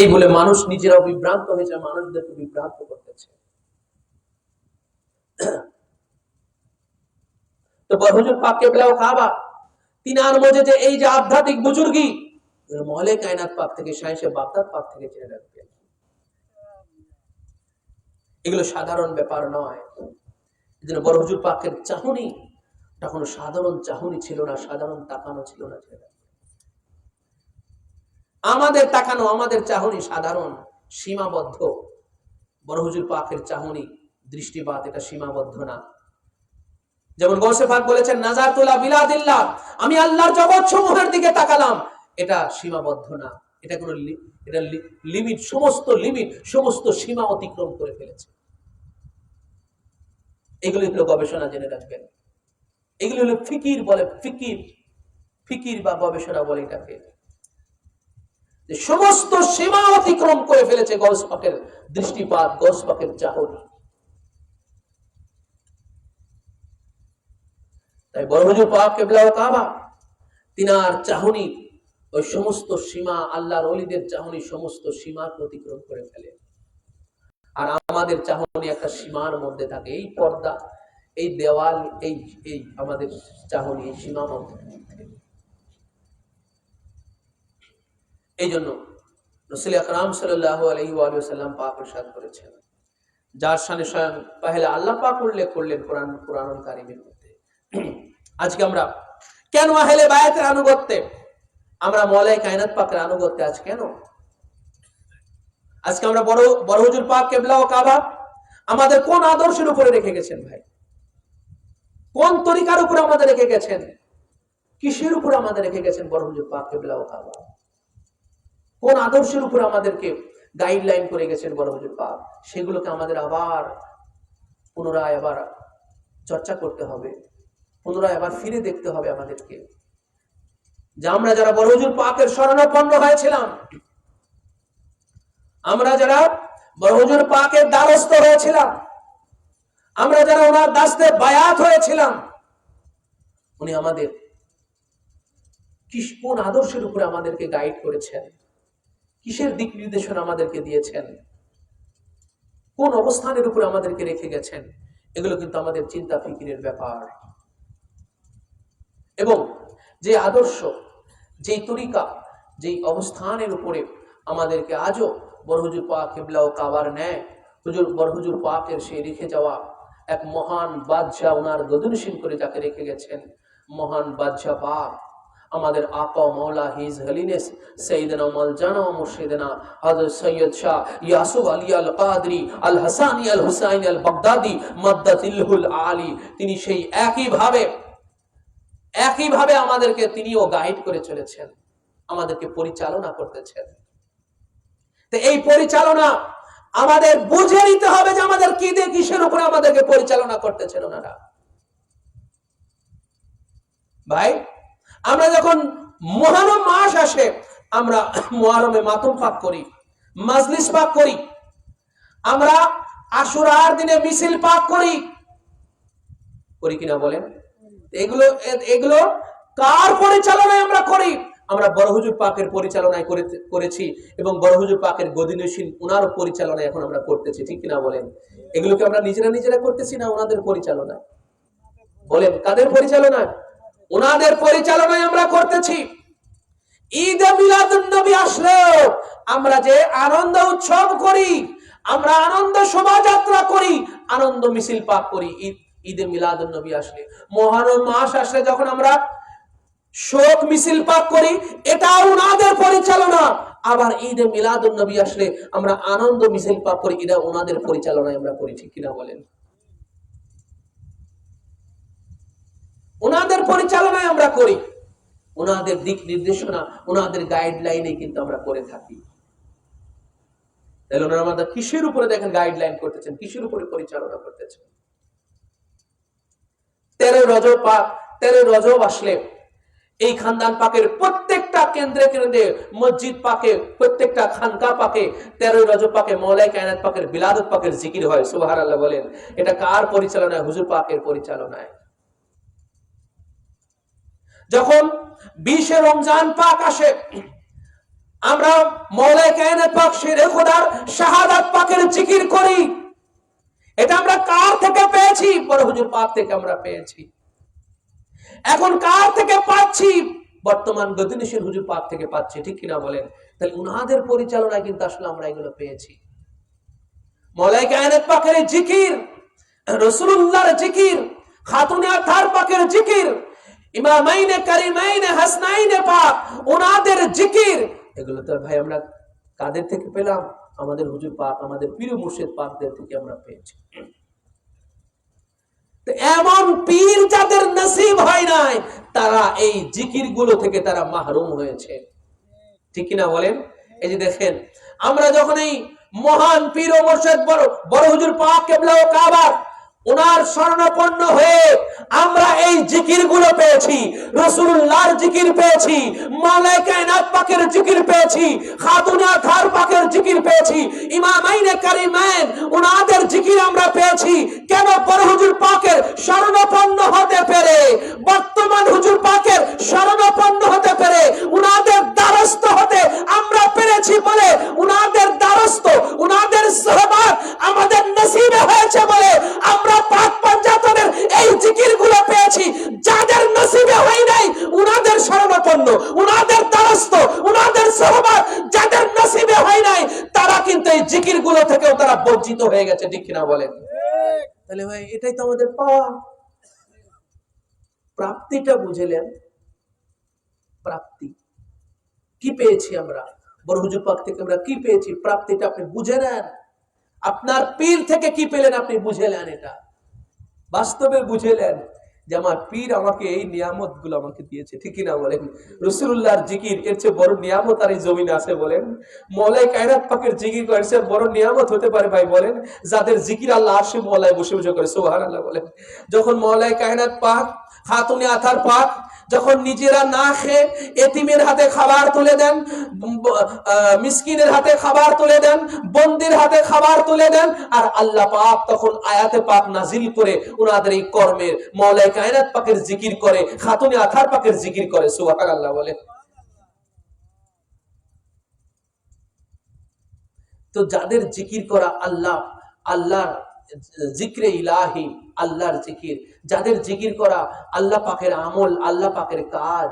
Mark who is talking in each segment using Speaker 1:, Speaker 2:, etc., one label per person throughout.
Speaker 1: এই বলে মানুষ নিজেরাও বিভ্রান্ত হয়েছে, মানুষদেরকে বিভ্রান্ত করতেছে। তো হুজুর পাক কিবলাও কাবা তিনার মধ্যে যে এই যে আধ্যাত্মিক বুজুর্গি, মহলে কায়নাত পাক থেকে সায়েন্সে বাগদাদ পাক থেকে জেনে রাখবেন। এগুলো সাধারণ ব্যাপার নয়। এজন্য বড় হুজুর পাকের চাহনি তখন সাধারণ চাহনি ছিল না, সাধারণ তাকানো ছিল না। আমাদের তাকানো, আমাদের চাহনি সাধারণ, সীমাবদ্ধ। বড় হুজুর পাকের চাহনি, দৃষ্টিপাত এটা সীমাবদ্ধ না। যেমন গৌসে পাক বলেছেন, নাজাতুলা বিলাদিল্লাহ, আমি আল্লাহর জগৎ সমূহের দিকে তাকালাম, এটা সীমাবদ্ধ না, এটা কোনো এটা লিমিট, সমস্ত সীমা অতিক্রম করে ফেলেছে। এগুলো হলো গবেষণা, জেনে রাখবেন। এগুলো হলো ফিকির বলে, ফিকির বা গবেষণা বলে এটাকে। সমস্ত সীমা অতিক্রম করে ফেলেছে গৌস পাকের দৃষ্টিপাত, গৌস পাকের চাহনি। তাই বড় হুজুর পাক কিবলা ও কাবা তিনার চাহনি ওই সমস্ত সীমা, আল্লাহর ওলিদের চাহনি সমস্ত সীমা অতিক্রম করে ফেলে। আর আমাদের চাহনি একটা সীমার মধ্যে থাকে, এই পর্দা, এই দেওয়াল, এই আমাদের চাহনি এই সীমার মধ্যে। এই জন্য রাসূল আকরাম সাল্লাল্লাহু আলাইহি ওয়া সাল্লাম পাক ইরশাদ করেছেন, যার শানে স্বয়ং পহেলা আল্লাহ পাক উল্লেখ করলেন কুরআনুল কারীমের মধ্যে। আজকে আমরা কেন আহলে বায়াতের আনুগত্যে, আমরা মওলাই কায়নাত পাকের আনুগত্যে আজ কেন? আজকে আমরা বড় হুজুর পাক কিবলা ও কাবা আমাদের কোন আদর্শের উপরে রেখে গেছেন ভাই? কোন তরিকার উপরে আমাদের রেখে গেছেন? কিসের উপরে আমাদের রেখে গেছেন বড় হুজুর পাক কিবলা ও কাবা? কোন আদর্শের উপর আমাদেরকে গাইডলাইন করে গেছেন বড় হুজুর পাক? সেগুলোকে আমাদের আবার পুনরায় আবার চর্চা করতে হবে, পুনরায় আবার ফিরে দেখতে হবে আমাদেরকে, যে আমরা যারা বড় হুজুর পাকের শরণাপন্ন হয়েছিলাম, আমরা যারা বড় হুজুর পাকের দ্বারস্থ হয়েছিলাম, আমরা যারা ওনার দাসতে বায়াত হয়েছিলাম, উনি আমাদের কোন আদর্শের উপরে আমাদেরকে গাইড করেছেন, কিসের দিক নির্দেশনা আমাদেরকে দিয়েছেন, কোন অবস্থানের উপরে আমাদেরকে রেখে গেছেন, এগুলো কিন্তু আমাদের চিন্তা ফিকিরের ব্যাপার। এবং যে আদর্শ, যেই তরিকা, যেই অবস্থানের উপরে আমাদেরকে আজও বড় হুজুর পাক কিবলা ও কাবার ন্যায় বড় হুজুর পাকের সেই রেখে যাওয়া এক মহান বাদশাহ, ওনার গদনশীল করে যাকে রেখে গেছেন মহান বাদশাহ পাক আমাদের আকা মাওলা হিজ হলিনেস সাইয়েদনা মাওলানা ও মুর্শিদনা হযরত সৈয়দ শাহ ইয়াসুফ আলী আল কাদরি আল হাসানি আল হুসাইনি আল বাগদাদি মাদ্দাতিলহুল আলী, তিনি সেই একইভাবে আমাদেরকে তিনিও গাইড করে চলেছেন, আমাদেরকে পরিচালনা করতেছেন। তো এই পরিচালনা আমাদের বুঝে নিতে হবে যে আমাদের কি দিয়ে কিসের উপরে আমাদেরকে পরিচালনা করতেছেন ওনারা। ভাই, আমরা যখন মুহররম মাস আসে, আমরা মুহররমে মাতম পাক করি, মাজলিস পাক করি, আমরা আশুরার দিনে মিছিল পাক করি কিনা বলেন? এগুলো কার পরিচালনায় আমরা করি? আমরা বড় হুজুর পাকের পরিচালনায় করেছি এবং বড় হুজুর পাকের গদিনশীল ওনার পরিচালনায় এখন আমরা করতেছি, ঠিক কিনা বলেন? এগুলোকে আমরা নিজেরা করতেছি না ওনাদের পরিচালনায়? বলেন, কাদের পরিচালনায়? ওনাদের পরিচালনায় আমরা করতেছি। ঈদে মিলাদুন নবী আসলো, আমরা যে আনন্দ উৎসব করি, আমরা আনন্দ শোভাযাত্রা করি, আনন্দ মিছিল পাক করি, ঈদে মিলাদুন নবী আসলে, মুহররম মাস আসলে যখন আমরা শোক মিছিল পাক করি, এটা ওনাদের পরিচালনা। আবার ঈদে মিলাদুন নবী আসলে আমরা আনন্দ মিছিল পাক করি, এটা ওনাদের পরিচালনায় আমরা করি, ঠিক কিনা বলেন? ওনাদের পরিচালনায় আমরা করি, ওনাদের দিক নির্দেশনা, ওনাদের গাইডলাইনে কিন্তু আমরা করে থাকি। তাহলে ওনারা আমাদের কিসের উপরে দেখেন গাইডলাইন করতেছেন, কিসের উপরে পরিচালনা করতেছেন? 13 রজব আসলে এই খানদান পাকের প্রত্যেকটা কেন্দ্রে মসজিদ পাকে, প্রত্যেকটা খানকা পাকে 13 রজব পাকে মওলাই কায়নাত পাকের বিলাদত পাকের জিকির হয়। সুবহানাল্লাহ বলেন। এটা কার পরিচালনায়? হুজুর পাকের পরিচালনায়। যখন 20 রমজান পাক আসে, আমরা মওলাই কায়নাত পাক শেরে খোদার শাহাদাত পাকের জিকির করি। এটা আমরা কার থেকে পেয়েছি? বড় হুজুর পাক থেকে আমরা পেয়েছি। এখন কার থেকে পাচ্ছি? বর্তমান গদিনিশের হুজুর পাক থেকে পাচ্ছি, ঠিক কিনা বলেন? তাহলে উনাদের পরিচালনায় কিন্তু আসলে আমরা এগুলো পেয়েছি। মওলাই কায়নাত পাকের জিকির, রাসূলুল্লাহর জিকির, খাতুনে আতহার পাকের জিকির, ইমামাইনে কারিমাইনে হাসনাইনে পাক উনাদের জিকির, এগুলো তো ভাই আমরা কাদের থেকে পেলাম? আমাদের হুজুর পাক, আমাদের পীর মুর্শিদ পাকদের থেকে আমরা পেয়েছি। এমন পীর যাদের নসিব হয় নাই, তারা এই জিকির গুলো থেকে তারা মাহরুম হয়েছে, ঠিক কিনা বলেন? এই যে দেখেন, আমরা যখন এই মহান পীর ও মুর্শিদ বড় হুজুর পাক কিবলা ও কাবা ওনার শরণাপন্ন হয়ে আমরা এই জিকির গুলো পেয়েছি, রাসূলুল্লাহর জিকির পেয়েছি, মওলাই কায়নাত পাকের জিকির পেয়েছি, খাতুনে আতহার পাকের জিকির পেয়েছি, ইমামাইনে কারিমাইন ওনাদের জিকির আমরা পেয়েছি। কেন? বড় হুজুর পাকের শরণাপন্ন হতে পেরে, বর্তমান হুজুর পাকের শরণাপন্ন হতে পেরে, উনাদের দ্বারস্থ হতে আমরা পেরেছি বলে, উনাদের দ্বারস্থ, উনাদের সোহবত আমাদের নসিবে হয়েছে বলে আমরা পাক পাঞ্জাতনের এই জিকির গুলো পেয়েছি। যাদের নসিবে হয় নাই, উনাদের শরণাপন্ন, উনাদের দ্বারস্থ, উনাদের সোহবত যাদের নসিবে হয় নাই, তারা কিন্তু এই জিকির গুলো থেকেও তারা বঞ্চিত হয়ে গেছে, ঠিক কিনা বলেন? তাহলে ভাই এটাই তো আমাদের পাওয়া। প্রাপ্তিটা বুঝলেন? প্রাপ্তি কি পেয়েছি আমরা? বড় হুজুর পাক থেকে আমরা কি পেয়েছি? প্রাপ্তিটা আপনি বুঝে নেন। আপনার পীর থেকে কি পেলেন আপনি বুঝে নেন, এটা বাস্তবে বুঝে নেন যে আমার পীর আমাকে এই নিয়ামত গুলো আমাকে দিয়েছে, ঠিক কিনা বলেন? রাসূলুল্লাহর জিকির এর চেয়ে বড় নিয়ামত আর এই জমিনে আছে বলেন? মওলাই কায়নাত পাকের জিকির করেছে বড় নিয়ামত হতে পারে ভাই বলেন? যাদের জিকির আল্লাহ আরশে মওলাই বসে বসে করে, সুবহানাল্লাহ বলেন। যখন মওলাই কায়নাত পাক, খাতুনে আতহার পাক যখন নিজেরা না খেয়ে এতিমের হাতে খাবার তুলে দেন, মিসকিনের হাতে খাবার তুলে দেন, বন্দির হাতে খাবার তুলে দেন, আর আল্লাহ পাক তখন আয়াতে পাক নাজিল করে উনাদের এই কর্মের মওলাই কায়নাত পাকের জিকির করে, খাতুনে আতহার পাকের জিকির করে, সুবহানাল্লাহ বলে। তো যাদের জিকির করা আল্লাহ, আল্লাহর জিক্রে ইলাহি, আল্লাহর জিকির, যাদের জিকির করা আল্লাহ পাকের আমল, আল্লাহ পাকের কাজ,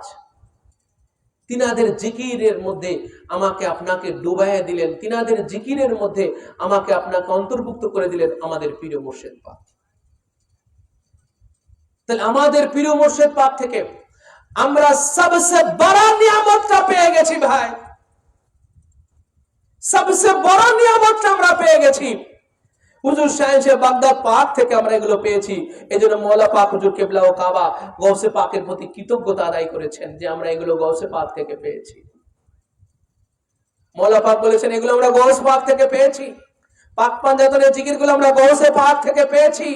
Speaker 1: তিনাদের জিকিরের মধ্যে আমাকে আপনাকে ডুবাইয়া দিলেন, তিনাদের জিকিরের মধ্যে আমাকে আপনাকে অন্তর্ভুক্ত করে দিলেন আমাদের পীর মুর্শিদ পাক। তাহলে আমাদের পীর মুর্শিদ পাক থেকে আমরা সবচেয়ে বড় নিয়ামতটা পেয়ে গেছি ভাই, সবচেয়ে বড় নিয়ামতটা আমরা পেয়ে গেছি। হুজুর শাহে বাগদাদ পাক থেকে আমরা এগুলো পেয়েছি। এজন্য মওলা পাক হুজুর কিবলা ও কাবা গৌসে পাকের প্রতি কৃতজ্ঞতা আদায় করেছেন যে আমরা এগুলো গৌসে পাক থেকে পেয়েছি। মওলা পাক বলেছেন এগুলো আমরা গৌসে পাক থেকে পেয়েছি, পাক পাঞ্জাতনের জিকিরগুলো আমরা গৌসে পাক থেকে পেয়েছি।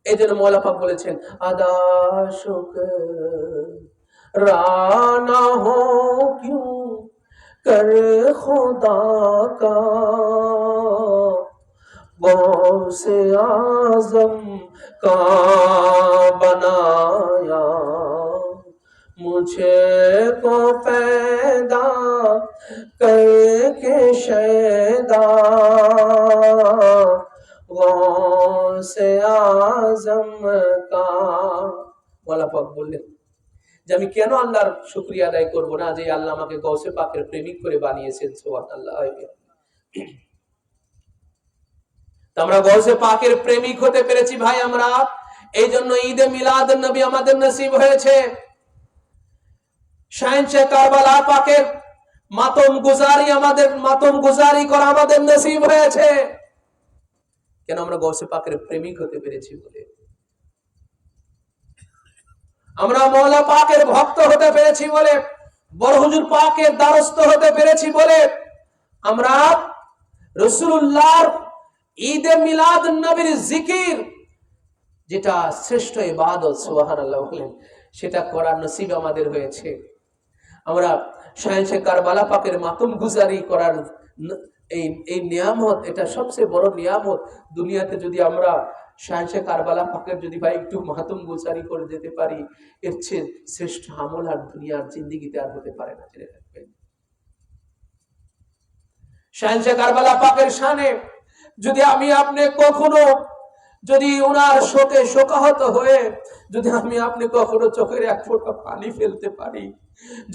Speaker 1: এজন্য মওলা পাক বলেছেন আদা শুকর রানা হো কিউ कर खुदा का गौसे आजम का बनाया, मुझे को पैदा करके शैदा गौसे आजम का। मौला पाक बोलें যে আমি কেন আল্লাহর শুকরিয়া আদায় করব না যে আল্লাহ আমাকে গৌসে পাকের প্রেমিক করে বানিয়েছেন, সুবহানাল্লাহ। আমরা গৌসে পাকের প্রেমিক হতে পেরেছি ভাই আমরা, এই জন্য ঈদে মিলাদ নবী আমাদের নসিব হয়েছে, শাহে কারবালা পাকের মাতম গুজারি করা আমাদের নসিব হয়েছে। কেন? আমরা গৌসে পাকের প্রেমিক হতে পেরেছি বলে, আমরা মওলা পাকের ভক্ত হতে পেরেছি বলে, বড় হুজুর পাকের দ্বারস্থ হতে পেরেছি বলে, আমরা রাসূলুল্লাহর ঈদে মিলাদ নবীর জিকির যেটা শ্রেষ্ঠ ইবাদত, সুবহানাল্লাহ বলেন, সেটা করার নসিব আমাদের হয়েছে। আমরা শাহে কারবালা পাকের মাতম গুজারি করার এই নিয়ামত, এটা সবচেয়ে বড় নিয়ামত দুনিয়াতে। যদি আমরা শাহে কারবালা পাকের যদি ভাই একটু মাতম গুজারি করে যেতে পারি, এর চেয়ে শ্রেষ্ঠ আমল আর দুনিয়ার জিন্দেগিতে আর হতে পারে না, জেনে রাখবেন। শাহেনশাহ কারবালা পাকের শানে যদি আমি আপনি কখনো যদি ওনার শোকে শোকাহত হয়ে যদি আমি আপনি কখনো চোখের এক ফোঁটা পানি ফেলতে পারি,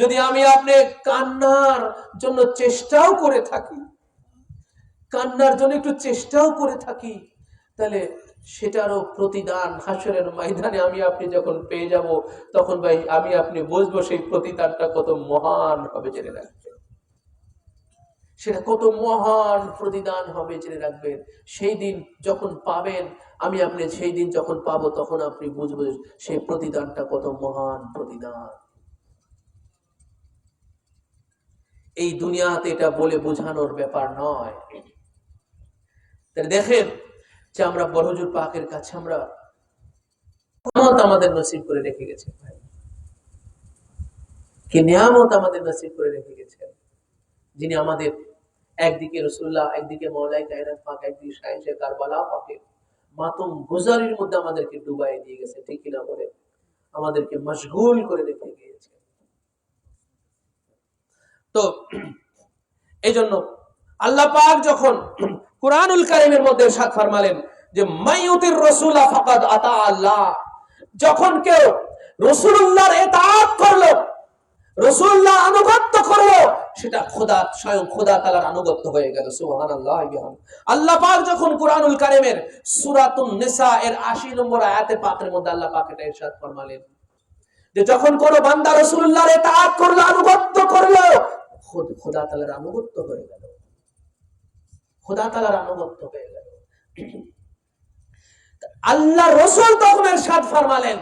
Speaker 1: যদি আমি আপনি কান্নার জন্য চেষ্টাও করে থাকি, কান্নার জন্য একটু চেষ্টাও করে থাকি, তাহলে সেটারও প্রতিদান হাসরের ময়দানে আমি আপনি যখন পেয়ে যাব, তখন ভাই আমি আপনি বুঝবো সেই প্রতিদানটা কত মহান হবে। জেনে রাখবেন সেটা কত মহান প্রতিদান হবে, জেনে রাখবেন। সেই দিন যখন পাবেন, আমি আপনি সেই দিন যখন পাবো, তখন আপনি বুঝবেন সেই প্রতিদানটা কত মহান প্রতিদান। এই দুনিয়াতে এটা বলে বোঝানোর ব্যাপার নয়। তাহলে দেখেন যে আমরা বড় হুজুর পাকের কাছে আমরা আমাদের নসিব করে রেখে গেছে, ভাই কি নিয়ামত আমাদের নসিব করে রেখে গেছেন, যিনি আমাদের একদিকে রাসূলুল্লাহ, একদিকে মাওলাই কায়নাত পাক, একদিকে শাহেনশাহ কারবালা পাকের মাতম গুজারির মধ্যে আমাদেরকে ডুবাই দিয়ে গেছে, ঠিক কিনা বলে, আমাদেরকে মশগুল করে রেখে গিয়েছে। তো এই জন্য আল্লাহ পাক যখন কুরআনুল কারীমের মধ্যে ইরশাদ ফরমালেন যে মাইয়ুতির রাসূলা ফাকাদ আতা আল্লাহ, যখন কেউ রাসূলুল্লাহর ইতাআত করলো, রাসূলুল্লাহ আনুগত্য করলো, সেটা খোদা, স্বয়ং খোদা তাআলার আনুগত্য হয়ে গেল। সুবহানাল্লাহ। আল্লাহ পাক যখন কুরআনুল কারীমের সূরাতুন নিসা এর ৮০ নম্বর আয়াতে পাকের মধ্যে আল্লাহ পাক এটা ইরশাদ ফরমালেন যে যখন কোন বান্দা রাসূলুল্লাহর ইতাআত করলো, আনুগত্য করলো, খোদা তাআলার আনুগত্য হয়ে গেল, খোদা তাআলার আনুগত্য হয়ে গেল। আল্লাহ রাসূল তখন ইরশাদ ফরমালেন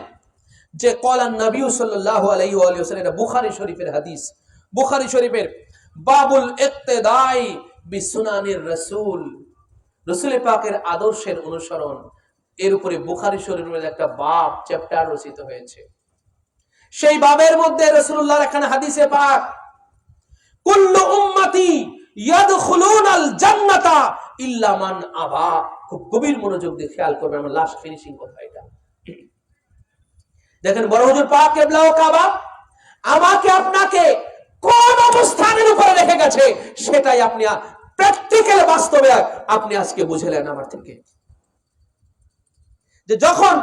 Speaker 1: যে ক্বালান নবী সাল্লাল্লাহু আলাইহি ওয়া সাল্লাম, এটা বুখারী শরীফের হাদিস, বুখারী শরীফের বাবুল ইক্তিদাই বিসুনানির রাসূল, রাসূল পাকের আদর্শের অনুসরণ, এর উপরে বুখারী শরীফের একটা বাব, চ্যাপ্টার রচিত হয়েছে। সেই বাবের মধ্যে রাসূলুল্লাহর এখানে হাদিসে পাক, কুল্লু উম্মতি ইয়াদখুলুনাল জান্নাতা ইল্লা মান আবা। খুব গভীর মনোযোগ দিয়ে খেয়াল করবেন, আমার লাস্ট ফিনিশিং কথা এটা। দেখেন বড় হুজুর পাক কিবলা ও কাবা আমাকে আপনাকে কোন অবস্থানের উপরে রেখে গেছে, সেটাই আপনি প্র্যাকটিক্যাল বাস্তবে আপনি আজকে বুঝলেন আমার থেকে। যে যখন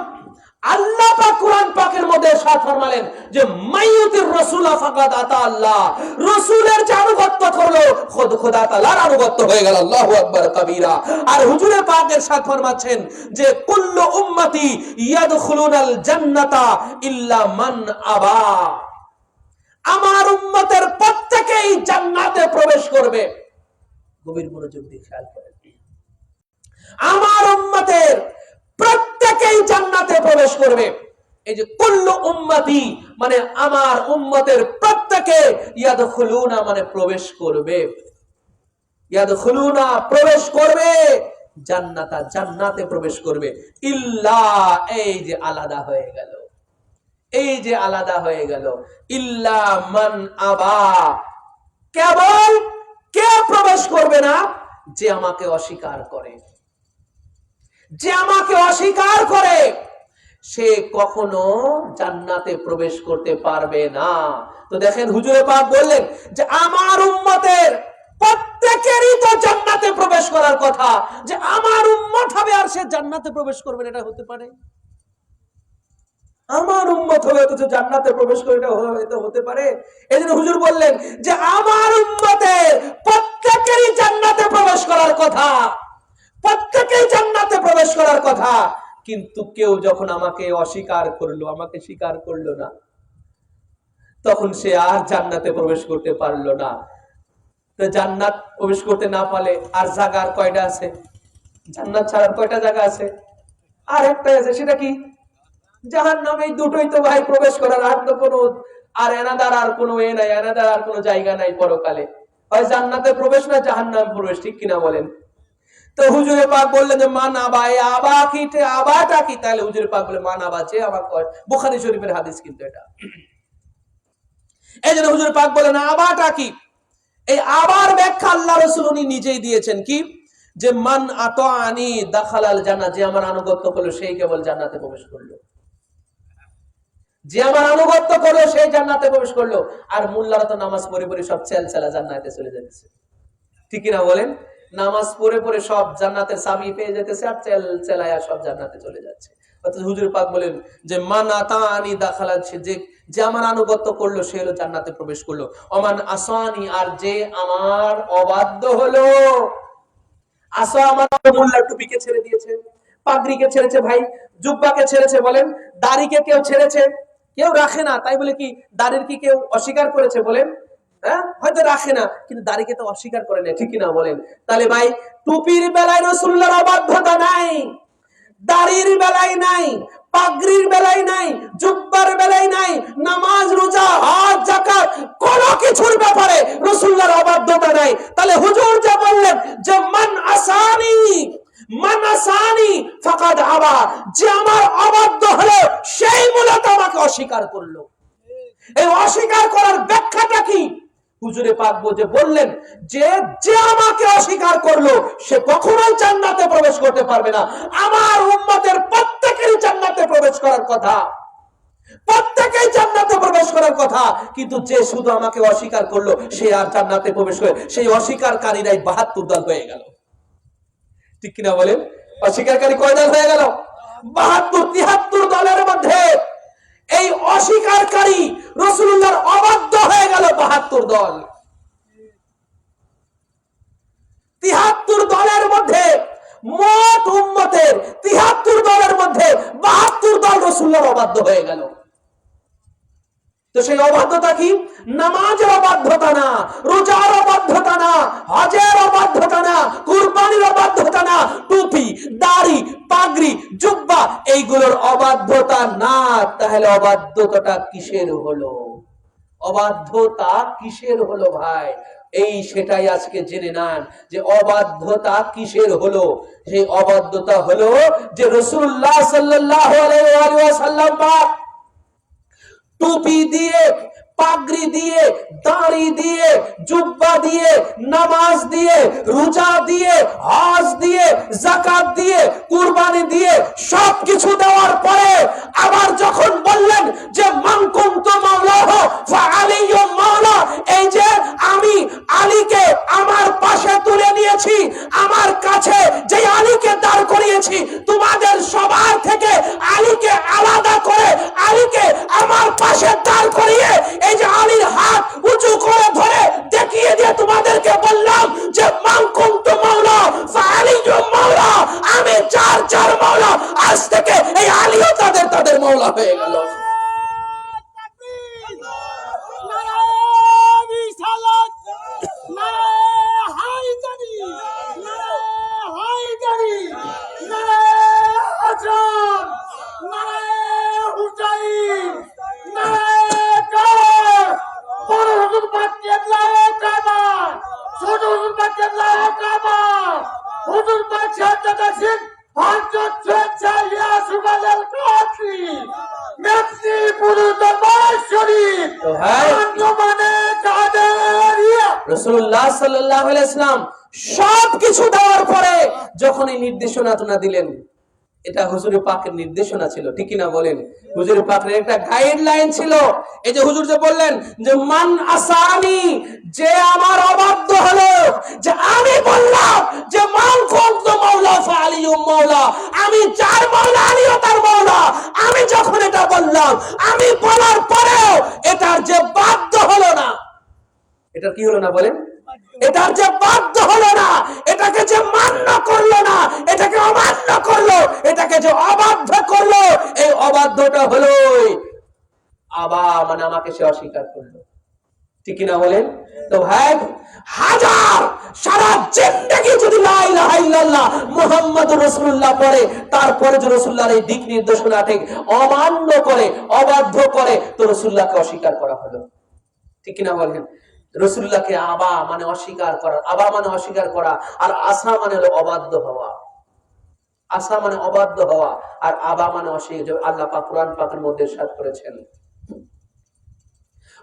Speaker 1: আল্লাহ পাক কুরআন পাকের মধ্যে ইরশাদ ফরমালেন যে মাইয়ুতির রাসূলা ফাকাদ আতা আল্লাহ, রাসূলের যে আনুগত্য করলো, খোদা তাআলার আনুগত্য হয়ে গেল। আল্লাহু আকবার কাবীরা। আর হুজুরে পাক ইরশাদ ফরমাচ্ছেন যে কুল্লু উম্মতি ইয়াদখুলুনাল জান্নাতা ইল্লা মান আবা, আমার উম্মতের প্রত্যেকেই জান্নাতে প্রবেশ করবে। গভীর মনোযোগ দিয়ে খেয়াল করেন, আমার উম্মতের প্রত্যেকেই জান্নাতে প্রবেশ করবে। এই যে কুল্লু উম্মতি মানে আমার উম্মতের প্রত্যেকে, ইয়াদখুলুনা মানে প্রবেশ করবে, ইয়াদখুলুনা প্রবেশ করবে, জান্নাতা জান্নাতে প্রবেশ করবে, ইল্লা এই যে আলাদা হয়ে গেল, এই যে আলাদা হয়ে গেল, ইল্লা মান আবা, কেবল কে প্রবেশ করবে না, যে আমাকে অস্বীকার করে, যে আমাকে অস্বীকার করে সে কখনো জান্নাতে প্রবেশ করতে পারবে না। তো দেখেন হুজুরে পাক বললেন যে আমার উম্মতের প্রত্যেকেরই তো জান্নাতে প্রবেশ করার কথা, যে আমার উম্মত হবে আর সে জান্নাতে প্রবেশ করবে, এটা হতে পারে? আমার উম্মত হবে তো জান্নাতে প্রবেশ করে, এটা হতে পারে? এজন্য হুজুর বললেন যে আমার উম্মতের প্রত্যেকেরই জান্নাতে প্রবেশ করার কথা, প্রত্যেকেই জান্নাতে প্রবেশ করার কথা, কিন্তু কেউ যখন আমাকে অস্বীকার করলো, আমাকে স্বীকার করলো না, তখন সে আর জান্নাতে প্রবেশ করতে পারলো না। তো জান্নাত প্রবেশ করতে না পারলে আর জায়গার কয়টা আছে? জান্নাত ছাড়ার কয়টা জায়গা আছে? আর একটাই আছে, সেটা কি? জাহান্নাম। এই দুটোই তো ভাই প্রবেশ করার, আর তো কোনো আর এনাদার আর কোনো এ নাই, এনাদার আর কোনো জায়গা নাই পরকালে। হয় জান্নাতে প্রবেশ না জাহান্নাম প্রবেশ, ঠিক কিনা বলেন? তো হুজুরে পাক বললেন যে মান আবা, এই আবা কি, আবাটা কি? তাহলে হুজুরে পাক বলে মান আবা, যে আবার কয়, বুখারী শরীফের হাদিস কিন্তু এটা। এই জন্য হুজুরে পাক বলেন আবাটা কি? এই আবার ব্যাখ্যা আল্লাহ রাসূল উনি নিজেই দিয়েছেন কি, যে মান আতাআনি দাখালাল জান্নাহ, যে আমার আনুগত্য করলো সেই কেবল জান্নাতে প্রবেশ করলো, যে আমার আনুগত্য করলো সেই জান্নাতে প্রবেশ করলো। আর মোল্লারা তো নামাজ পড়ে পড়ে সব চেলচেলা জান্নাতে চলে যাচ্ছে। ঠিক কিনা বলেন? নামাজ পড়ে পড়ে সব জান্নাতের চাবি পেয়ে যেতেছে আর চেলায়া সব জান্নাতে চলে যাচ্ছে। অর্থাৎ হুজুর পাক বলেন যে মান আতানি দাখালা, যে আমার আনুগত্য করলো সে হলো জান্নাতে প্রবেশ করলো। ওমান আসানি, আর যে আমার অবাধ্য হলো। আসা আমার মোল্লার টুপিকে ছেড়ে দিয়েছে, পাগড়িকে ছেড়েছে, ভাই জুব্বাকে ছেড়েছে, বলেন দাড়িকে কেউ ছেড়েছে? কেউ রাখে না, তাই বলে কি দাড়ির কি কেউ অস্বীকার করেছে? বলেন, হ্যাঁ হয়তো রাখে না, কিন্তু দাড়িকে তো অস্বীকার করে না, ঠিক কিনা বলেন? তাহলে ভাই টুপির বেলায় রাসূলুল্লাহর অবাধ্যতা নাই, দাড়ির বেলায় নাই, পাগড়ির বেলায় নাই, জুব্বার বেলায় নাই, নামাজ রোজা হজ যাকাত কোন কিছুর ব্যাপারে রাসূলুল্লাহর অবাধ্যতা নাই। তাহলে হুজুর যে বললেন যে মান আসানি ফাকাদ আবা, যে আমার অবাধ্য হলো সেই মূলত আমাকে অস্বীকার করলো। এই অস্বীকার করার ব্যাখ্যাটা কি? হুজুরে পাক যে বললেন যে যে আমাকে অস্বীকার করলো সে কখনোই জান্নাতে প্রবেশ করতে পারবে না। আমার উম্মতের প্রত্যেকেরই জান্নাতে প্রবেশ করার কথা, প্রত্যেকেই জান্নাতে প্রবেশ করার কথা, কিন্তু যে শুধু আমাকে অস্বীকার করলো সে আর জান্নাতে প্রবেশ করে, সেই অস্বীকারীরাই 72 দল হয়ে গেল। ঠিক কিনা বলেন? অস্বীকারী কয় দল হয়ে গেল? 72-73 দলের মধ্যে এই অস্বীকারী রাসূলুল্লাহর অবাধ্য হয়ে গেল 72 দল। 73 দলের মধ্যে মোট উম্মতের 73 দলের মধ্যে 72 দল রাসূলুল্লাহর অবাধ্য হয়ে গেল। তো সেই অবাধ্যতা কি? নামাজের অবাধ্যতা না, রোজার অবাধ্যতা না, হজের অবাধ্যতা না, কুরবানির অবাধ্যতা না, টুপি দাড়ি পাগড়ি জুব্বা এইগুলোর অবাধ্যতা না। তাহলে অবাধ্যতাটা কিসের হলো? অবাধ্যতা কিসের হলো ভাই? এই সেটাই আজকে জেনে নেন যে অবাধ্যতা কিসের হলো। সেই অবাধ্যতা হলো যে রাসূলুল্লাহ সাল্লাল্লাহু আলাইহি ওয়াসাল্লাম টুপি দিয়ে, পাগড়ি দিয়ে, দাড়ি দিয়ে, জুব্বা দিয়ে, নামাজ দিয়ে, রোজা দিয়ে, হজ দিয়ে, যাকাত দিয়ে, কুরবানি দিয়ে সবকিছু দেওয়ার পরে আবার যখন বললেন যে মান কুনতু মাওলাহু ফাআলিয়্যু মাওলা, এই যে আমি আলীকে আমার পাশে তুলে নিয়েছি, আমার কাছে যে আলীকে দাঁড় করিয়েছি, তোমাদের সবার থেকে আলীকে আলাদা করে আলীকে আমার পাশে দাঁড় করিয়ে এই যে আলীর হাত উঁচু করে ধরে দেখিয়ে দিয়ে তোমাদেরকে বললাম যে মান কুনতু মাওলা ফাআলিয়্যু মাওলা, আমি যার মাওলা, আজ থেকে এই আলীও তাদের মাওলা হয়ে গেল। রাসূলুল্লাহ সাল্লাল্লাহু আলাইহি ওয়াসাল্লাম সবকিছু দেওয়ার পরে যখন এই নির্দেশনা দিলেন, এটা হুজুরে পাকের নির্দেশনা ছিল, ঠিক কিনা বলেন? হুজুরে পাকের একটা গাইডলাইন ছিল। এই যে হুজুর যে বললেন যে মান আসানি, যে আমার অবাধ্য হলো, যে আমি বললাম যে মান কুনতু মাওলা ফাআলিয়্যু মাওলা, আমি যার মাওলা আলীও তার মাওলা, আমি যখন এটা বললাম, আমি বলার পরেও এটার যে বাধ্য হলো না, এটা কি হলো না বলেন? এটার যে বাধ্য হলো না, এটাকে যে মান্য করলো না, এটাকে অমান্য করলো, এটাকে যে অবাধ্য করলো, এই অবাধ্যটা হলো আবা, মানে আমাকে সে অস্বীকার করলো। ঠিক কিনা বলেন? তো ভাই হাজার সারা জিন্দেগি যদি লা ইলাহা ইল্লাল্লাহ মুহাম্মাদুর রাসূলুল্লাহ পড়ে, তারপরে যে রাসূলুল্লাহর এই দিক নির্দেশনা ঠিক অমান্য করে, অবাধ্য করে, তো রাসূলুল্লাহকে অস্বীকার করা হলো। ঠিক কিনা বলেন? রাসূলুল্লাহকে আবা মানে অস্বীকার করা, আবা মানে অস্বীকার করা, আর আসা মানে হলো অবাধ্য হওয়া। আসা মানে অবাধ্য হওয়া, আর আবা মানে অস্বীকার। আল্লাহ পাক কুরআন পাকের মধ্যে ইরশাদ করেছেন,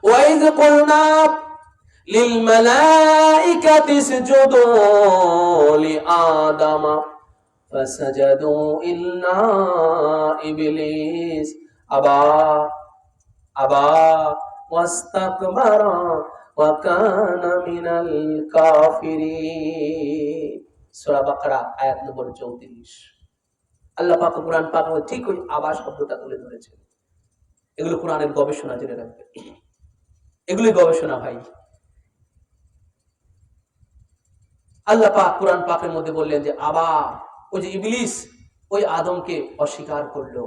Speaker 1: ওয়াইয কুলনা লিল মালাইকাতি ইসজুদু লিআদামা ফাসাজাদু ইল্লা ইবলিস আবা ওয়াস্তাকবারা ওয়া কানা মিনাল কাফিরিন। সূরা বাকারা আয়াত নম্বর 34। আল্লাহ পাক কোরআন পাক ঠিক ওই আবার শব্দটা তুলে ধরেছেন। এগুলো কোরআনের গবেষণা, জেনে রাখবেন, এগুলোই গবেষণা ভাই। আল্লাহ পাক কোরআন পাকের মধ্যে বললেন যে আবার ওই যে ইবলিস ওই আদমকে অস্বীকার করলো,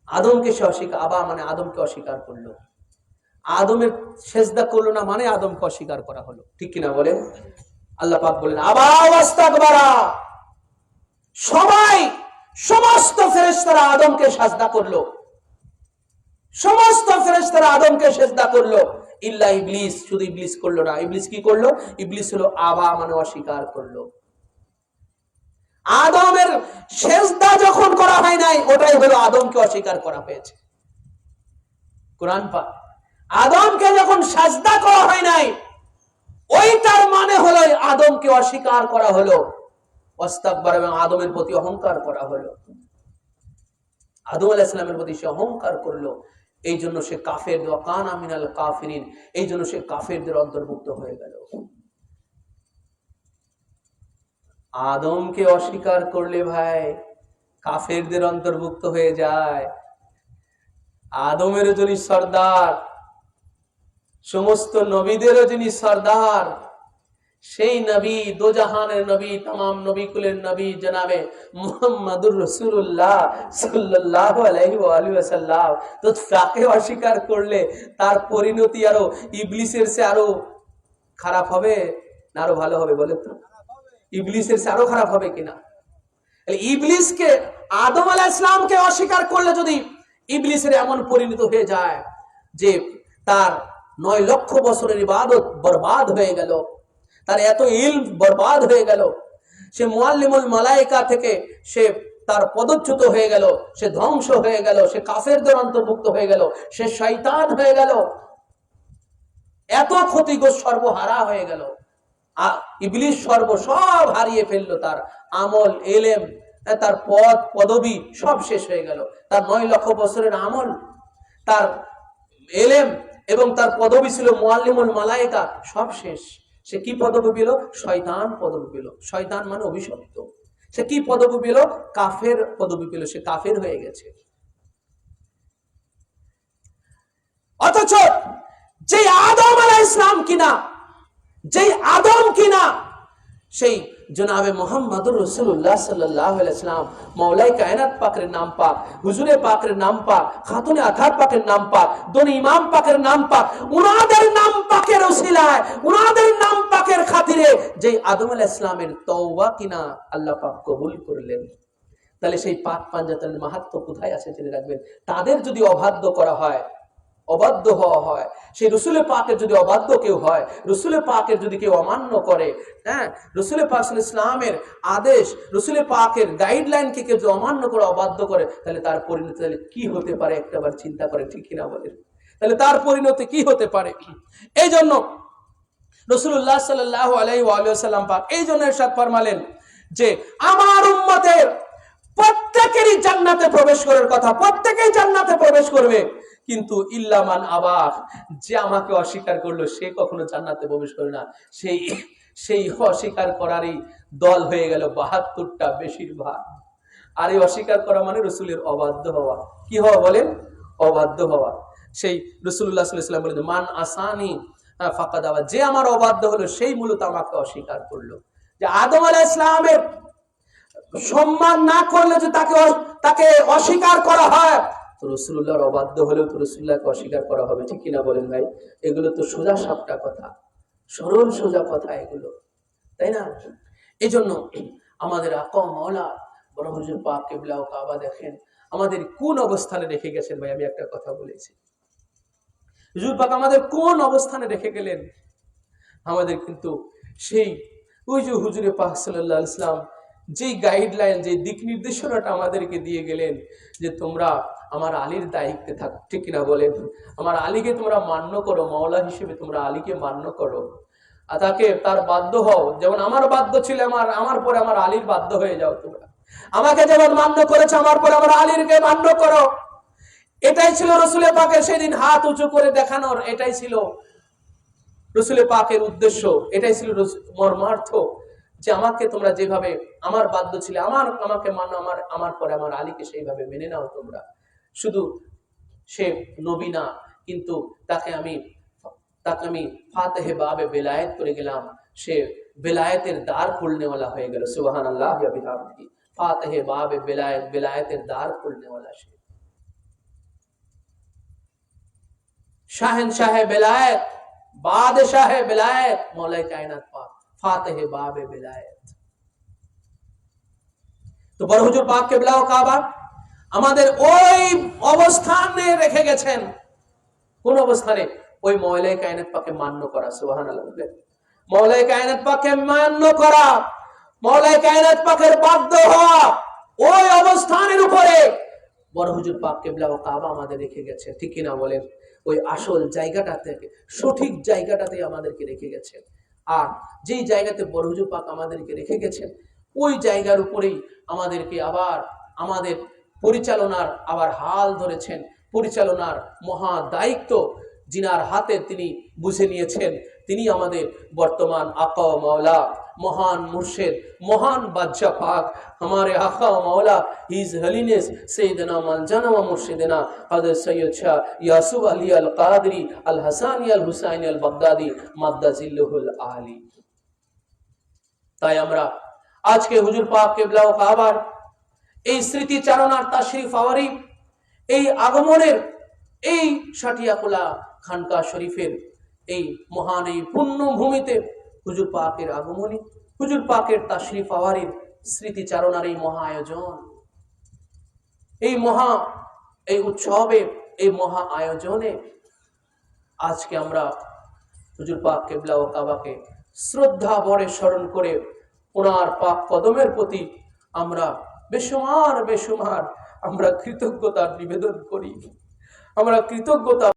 Speaker 1: আদমকে সে অস্বীকার, আবা মানে আদমকে অস্বীকার করলো, আদমের সেজদা করলো না মানে আদমকে অস্বীকার করা হলো, ঠিক কিনা বলেন? আল্লাহ পাক বলেন আবা ওয়াস্তাকবারা, সবাই সমস্ত ফেরেশতারা আদমকে সাজদা করলো, সমস্ত ফেরেশতারা আদমকে সেজদা করলো, ইল্লা ইবলিস, শুধু ইবলিস করলো না। ইবলিস কি করলো? ইবলিস হলো আবা মানে অস্বীকার করলো। আদমের সেজদা যখন করা হয় নাই, ওটাই হলো আদমকে অস্বীকার করা হয়েছে। কোরআন পাক আদমকে যখন সাজদা করা হয় নাই, ওইটার মানে হলো আদমকে অস্বীকার করা হলো, ওয়াস্তাকবার, এবং আদমের প্রতি অহংকার করা হলো। আদম আলাইহিস সালামের প্রতি সে অহংকার করলো, এই জন্য সে কাফের, ওয়া কানা মিনাল কাফিরিন, এই জন্য সে কাফেরদের অন্তর্ভুক্ত হয়ে গেল। আদমকে অস্বীকার করলে ভাই কাফেরদের অন্তর্ভুক্ত হয়ে যায়। আদমেরও যিনি সর্দার, সমস্ত নবীদেরও যিনি সর্দার, সেই নবী, দোজাহানের নবী, तमाम নবী কুলের নবী জনাবে মুহাম্মদুর রাসূলুল্লাহ সাল্লাল্লাহু আলাইহি ওয়া আলিহি ওয়াসাল্লাম, তো তাকে অস্বীকার করলে তার পরিণতি আরো ইবলিসের চেয়ে আরো খারাপ হবে না আরো ভালো হবে বলেন তো? ইবলিসের চেয়ে আরো খারাপ হবে কিনা? ইবলিসকে, আদম আলাইহিস সালামকে অস্বীকার করলে যদি ইবলিসের এমন পরিণত হয়ে যায় যে তার 9 লক্ষ বছরের ইবাদত বরবাদ হয়ে গেল, তার এত ইলম বরবাদ হয়ে গেল, সে মুআল্লিমুল মালায়েকা থেকে সে তার পদচ্যুত হয়ে গেল, সে ধ্বংস হয়ে গেল, সে কাফেরদের অন্তর্ভুক্ত হয়ে গেল, সে শয়তান হয়ে গেল, এত ক্ষতিগ্রস্ত, সর্বহারা হয়ে গেল। ইবলিস সব হারিয়ে ফেললো, তার আমল, ইলম, তার পদ পদবী সব শেষ হয়ে গেল। তার 9 লক্ষ বছরের আমল, তার ইলম এবং তার পদবী ছিল মুআল্লিমুল মালায়েকা, সব শেষ। সে কি পদবী পেল? শয়তান পদবী পেল। শয়তান মানে অভিশপ্ত। সে কি পদবী পেল? কাফের পদবী পেল। সে কাফের হয়ে গেছে। অথচ যে আদম আলাইহিস সালাম কিনা, যেই আদম কিনা সেই জনাবে মুহাম্মদুর রাসূলুল্লাহ সাল্লাল্লাহু আলাইহি ওয়াসাল্লাম, মাওলাই কায়নাত পাকের নাম পাক, হুজুরে পাকের নাম পাক, খাতুনে আথার পাকের নাম পাক, দোনো ইমাম পাকের নাম পাক, উনাদের নাম পাকের ওসিলায়, উনাদের নাম পাকের খাতিরে যেই আদম আলাইহিস সালামের তওবা কিনা আল্লাহ পাক কবুল করলেন, তাহলে সেই পাক পাঞ্জাতনের মাহাত্ম্য কোথায় আছে জেনে রাখবেন। তাদের যদি অবাধ্য করা হয়, অবাধ্য হওয়া হয়, সেই রসুলের পাকের যদি অবাধ্য কেউ হয়, রসুলের পাকের যদি কেউ অমান্য করে, হ্যাঁ, রসুলের পাক সাল্লাল্লাহু আলাইহি ইসলামের আদেশ, রসুলের পাকের গাইডলাইনকে কেউ অমান্য করে, অবাধ্য করে, তাহলে তার পরিণতি তাহলে কি হতে পারে একটাবার চিন্তা করে, ঠিক কিনা বলেন? তাহলে তার পরিণতি কি হতে পারে? এই জন্য রাসূলুল্লাহ সাল্লাল্লাহু আলাইহি ওয়া সাল্লাম পাক এই জন্য ইরশাদ ফরমালেন যে আমার উম্মতের প্রত্যেকেরই জান্নাতে প্রবেশ করার কথা, প্রত্যেকেই জান্নাতে প্রবেশ করবে, কিন্তু ইল্লা মান আবা, যে আমাকে অস্বীকার করলো সে কখনো জান্নাতে প্রবেশ করে না। সেই অস্বীকার করারই দল হয়ে গেল 72টা বেশিরভাগ। আর এই অস্বীকার করা মানে রাসূলের অবাধ্য হওয়া। কি হওয়া বলেন? অবাধ্য হওয়া। সেই রাসূলুল্লাহ সাল্লাল্লাহু আলাইহি ওয়াসাল্লাম বলেন মান আসানি ফাকাদ আবা, যে আমার অবাধ্য হলো সেই মূলত আমাকে অস্বীকার করলো। যে আদম আলাইহিস সালামের সম্মান না করলে যে তাকে অস্বীকার করা হয়, তো রাসূলুল্লাহর অবাধ্য হলেও তো রাসূলুল্লাহকে অস্বীকার করা হবে, ঠিক কিনা বলেন ভাই? এগুলো তো সোজা সাপটা কথা, সরল সোজা কথা এগুলো, তাই না? এই জন্য আমাদের আকা মাওলা বড় হুজুর পাক কিবলা ও কাবা দেখেন আমাদের কোন অবস্থানে রেখে গেছেন। ভাই আমি একটা কথা বলেছি, হুজুর পাক আমাদের কোন অবস্থানে রেখে গেলেন। আমাদের কিন্তু সেই ওই যে হুজুরে পাক সাল্লাল্লাহু আলাইহি ওয়াসাল্লাম যেই গাইডলাইন, যে দিক নির্দেশনাটা আমাদেরকে দিয়ে গেলেন যে তোমরা আমার আলীর দায়িত্বে থাকো, ঠিক কিনা বলেন? আমার আলীকে তোমরা মান্য করো, মাওলা হিসেবে তোমরা আলীকে মান্য করো, আর তাকে তার বাধ্য হও, যেমন আমার বাধ্য ছিল, আমার পরে আমার আলীর বাধ্য হয়ে যাও। তোমরা আমাকে যেমন মান্য করেছো, আমার পরে আমার আলীরকে মান্য করো। এটাই ছিল রাসূলের পাকের সেদিন হাত উঁচু করে দেখানোর, এটাই ছিল রসুল পাকের উদ্দেশ্য এটাই ছিল, মর্মার্থ, যে আমাকে তোমরা যেভাবে আমার বাধ্য ছিলে, আমাকে মানো, আমার পরে আমার আলীকে সেইভাবে মেনে নাও তোমরা। শুধু সে নবী না, কিন্তু তাকে আমি ফাতেহে বাবে বেলায়েত করে গেলাম, সে বেলায়েতের দ্বার খুলনেওয়ালা হয়ে গেল। সুবহানাল্লাহ ওয়া বিহামদিহি। ফাতেহে বাবে বেলায়েত, বেলায়েতের দ্বার খুলনেওয়ালা সে শাহেনশাহে বেলায়েত, বাদশাহে বেলায়েত, মৌলাই কায়নাত পাক, ফাতেহে বাবে বেলায়েত। তো বড় হুজুর পাক কিবলা ও কাবা আমাদের ওই অবস্থানে রেখে গেছেন। কোন অবস্থানে? ওই মৌলাই কায়নাত পাকে মান্য করা। সুবহানাল্লাহ। মৌলাই কায়নাত পাকে মান্য করা, মৌলাই কায়নাত পাকের বাধ্য হওয়া, ওই অবস্থানের উপরে বড় হুজুর পাক কিবলা ও কাবা আমাদের রেখে গেছে। ঠিক কিনা বলেন? ওই আসল জায়গাটা থেকে, সঠিক জায়গাটাতে আমাদেরকে রেখে গেছেন। আর যেই জায়গাতে বড় হুজুর পাক আমাদেরকে রেখে গেছেন, ওই জায়গার উপরেই আমাদেরকে আবার আমাদের পরিচালনার আবার হাল ধরেছেন। পরিচালনার মহা দায়িত্ব जिनार हाथे तिनी बुझे निয়েছেন, তিনি আমাদের বর্তমান आका व मौला, महान मुर्शिद, महान बादशाह पाक, हमारे आका व मौला हिज हलीनेस सैयदना मौलाना व मुर्शिदना हजरत सैयद शाह यासूफ अली अल कादरी अल हसानी अल हुसैनी अल बगदादी मद्दाजिल्लुहुल आली। তাই আমরা আজকে হুজুর পাক কিবলা ও কাবার এই স্মৃতিচারণার তাশরিফ আওয়ারি, এই আগমনের, এই সাটিয়াকুলা খানকা শরীফের এই মহান এই পুণ্য ভূমিতে হুজুর পাকের আগমনী, হুজুর পাকের তাশরিফ আওয়ারির স্মৃতিচারণার এই মহা আয়োজন, এই উৎসবে, এই মহা আয়োজনে আজকে আমরা হুজুর পাক কিবলা ও কাবাকে শ্রদ্ধা ভরে স্মরণ করে ওনার পাক কদমের প্রতি আমরা বেশুমার আমরা কৃতজ্ঞতা নিবেদন করি। আমরা কৃতজ্ঞতা